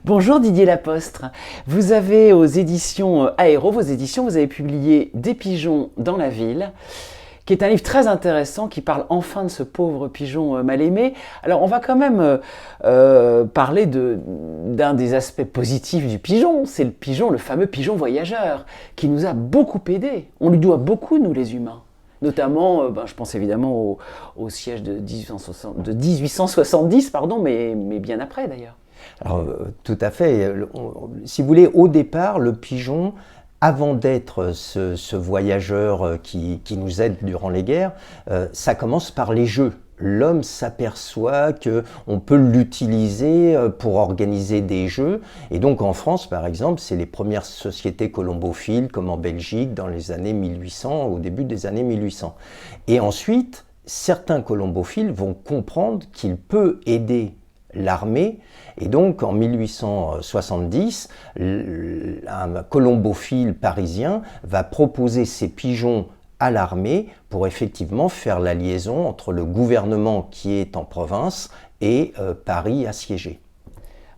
Bonjour Didier Lapostre. Vous avez aux éditions Aéro, vos éditions, vous avez publié Des pigeons dans la ville, qui est un livre très intéressant qui parle enfin de ce pauvre pigeon mal aimé. Alors on va quand même parler d'un des aspects positifs du pigeon, c'est le pigeon, le fameux pigeon voyageur, qui nous a beaucoup aidés. On lui doit beaucoup, nous les humains. Notamment, je pense évidemment au siège de 1870, pardon, mais bien après d'ailleurs. Alors, tout à fait. Si vous voulez, au départ, le pigeon, avant d'être ce voyageur qui nous aide durant les guerres, ça commence par les jeux. L'homme s'aperçoit qu'on peut l'utiliser pour organiser des jeux. Et donc en France, par exemple, c'est les premières sociétés colombophiles, comme en Belgique, dans les années 1800, au début des années 1800. Et ensuite, certains colombophiles vont comprendre qu'il peut aider l'armée, et donc en 1870, un colombophile parisien va proposer ses pigeons à l'armée pour effectivement faire la liaison entre le gouvernement qui est en province et Paris assiégé.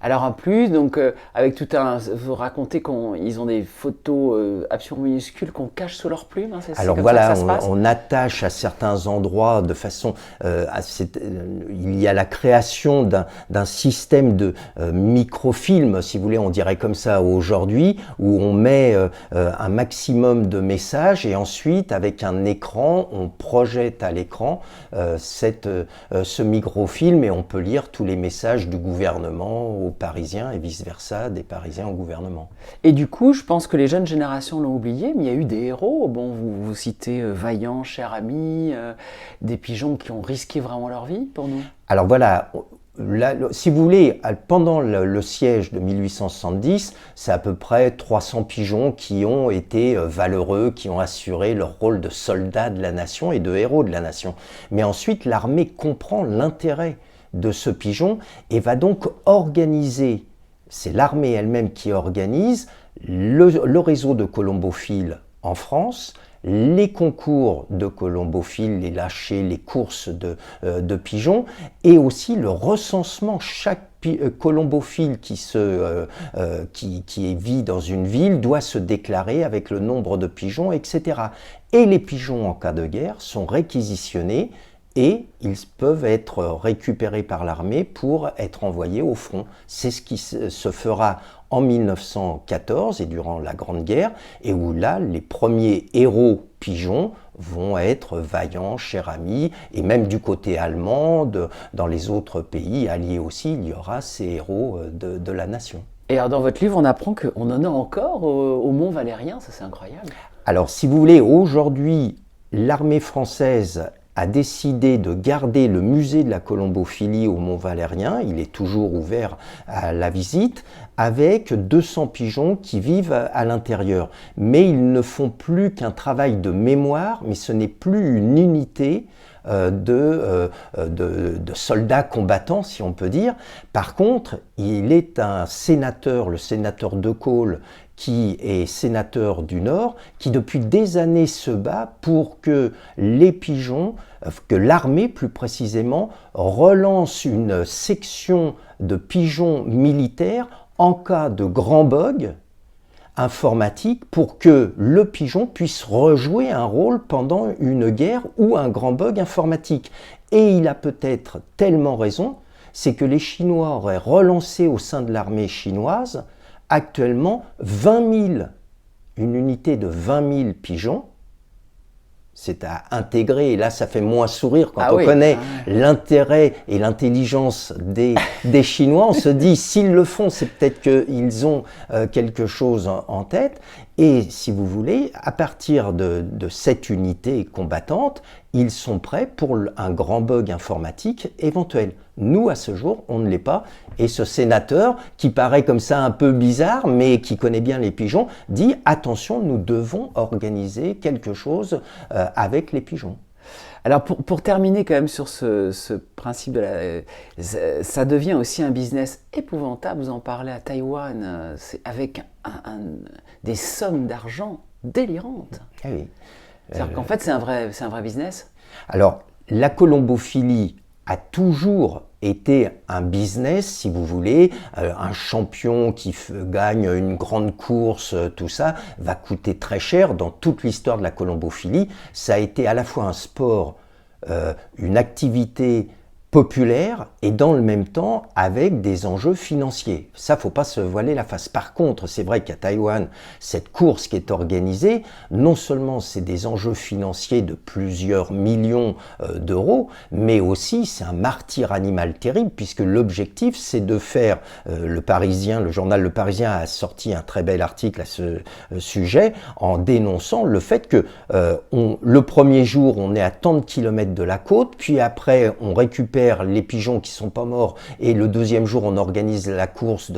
Alors en plus, donc avec tout un, vous racontez qu'ils ont des photos absolument minuscules qu'on cache sous leurs plumes. Hein, alors voilà, on attache à certains endroits de façon, il y a la création d'un système de microfilm, si vous voulez, on dirait comme ça aujourd'hui, où on met un maximum de messages et ensuite avec un écran, on projette à l'écran ce microfilm et on peut lire tous les messages du gouvernement aux Parisiens et vice-versa, des Parisiens au gouvernement. Et du coup, je pense que les jeunes générations l'ont oublié, mais il y a eu des héros. Bon, vous citez Vaillant, Cher Ami, des pigeons qui ont risqué vraiment leur vie pour nous. Alors voilà, là, si vous voulez, pendant le siège de 1870, c'est à peu près 300 pigeons qui ont été valeureux, qui ont assuré leur rôle de soldats de la nation et de héros de la nation. Mais ensuite, l'armée comprend l'intérêt de ce pigeon et va donc organiser, c'est l'armée elle-même qui organise le réseau de colombophiles en France, les concours de colombophiles, les lâchers, les courses de pigeons et aussi le recensement. Chaque colombophile qui vit dans une ville doit se déclarer avec le nombre de pigeons, etc. Et les pigeons en cas de guerre sont réquisitionnés et ils peuvent être récupérés par l'armée pour être envoyés au front. C'est ce qui se fera en 1914 et durant la Grande Guerre, et où là, les premiers héros pigeons vont être Vaillant, Cher Ami, et même du côté allemand, dans les autres pays alliés aussi, il y aura ces héros de la nation. Et alors dans votre livre, on apprend qu'on en a encore au Mont Valérien, ça c'est incroyable. Alors si vous voulez, aujourd'hui, l'armée française a décidé de garder le musée de la colombophilie au Mont Valérien, il est toujours ouvert à la visite, avec 200 pigeons qui vivent à l'intérieur. Mais ils ne font plus qu'un travail de mémoire, mais ce n'est plus une unité de soldats combattants, si on peut dire. Par contre, il est un sénateur, le sénateur de Caules, qui est sénateur du Nord, qui depuis des années se bat pour que les pigeons, que l'armée plus précisément, relance une section de pigeons militaires en cas de grand bug informatique pour que le pigeon puisse rejouer un rôle pendant une guerre ou un grand bug informatique. Et il a peut-être tellement raison, c'est que les Chinois auraient relancé au sein de l'armée chinoise actuellement 20 000, une unité de 20 000 pigeons. C'est à intégrer, et là ça fait moins sourire quand on connaît l'intérêt et l'intelligence des Chinois. On se dit, s'ils le font, c'est peut-être qu'ils ont quelque chose en tête. Et si vous voulez, à partir de cette unité combattante, ils sont prêts pour un grand bug informatique éventuel. Nous, à ce jour, on ne l'est pas. Et ce sénateur, qui paraît comme ça un peu bizarre, mais qui connaît bien les pigeons, dit « Attention, nous devons organiser quelque chose avec les pigeons ». Alors pour terminer quand même sur ce principe ça devient aussi un business épouvantable. Vous en parlez à Taïwan, c'est avec des sommes d'argent délirantes. Ah oui. C'est-à-dire qu'en fait c'est un vrai business. Alors la colombophilie a toujours était un business, si vous voulez. Un champion qui gagne une grande course, tout ça, va coûter très cher. Dans toute l'histoire de la colombophilie, ça a été à la fois un sport, une activité populaire et dans le même temps avec des enjeux financiers. Ça, faut pas se voiler la face. Par contre, c'est vrai qu'à Taïwan, cette course qui est organisée, non seulement c'est des enjeux financiers de plusieurs millions d'euros, mais aussi c'est un martyre animal terrible puisque l'objectif c'est de faire, le journal Le Parisien a sorti un très bel article à ce sujet en dénonçant le fait que le premier jour on est à tant de kilomètres de la côte, puis après on récupère les pigeons qui sont pas morts et le deuxième jour on organise la course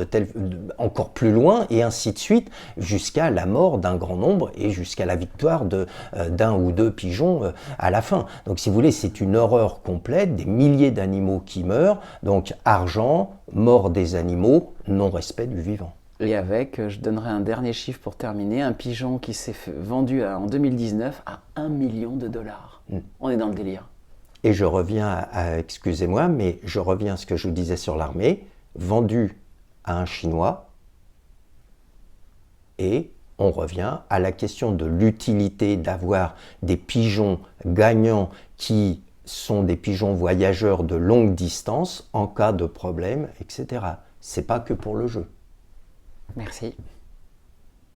encore plus loin et ainsi de suite jusqu'à la mort d'un grand nombre et jusqu'à la victoire d'un ou deux pigeons à la fin. Donc si vous voulez, c'est une horreur complète, des milliers d'animaux qui meurent, donc argent, mort des animaux, non-respect du vivant. Et avec, je donnerai un dernier chiffre pour terminer, un pigeon qui s'est vendu en 2019 à $1 million. On est dans le délire. Et je reviens excusez-moi, mais je reviens à ce que je vous disais sur l'armée, vendu à un Chinois, et on revient à la question de l'utilité d'avoir des pigeons gagnants qui sont des pigeons voyageurs de longue distance en cas de problème, etc. C'est pas que pour le jeu. Merci.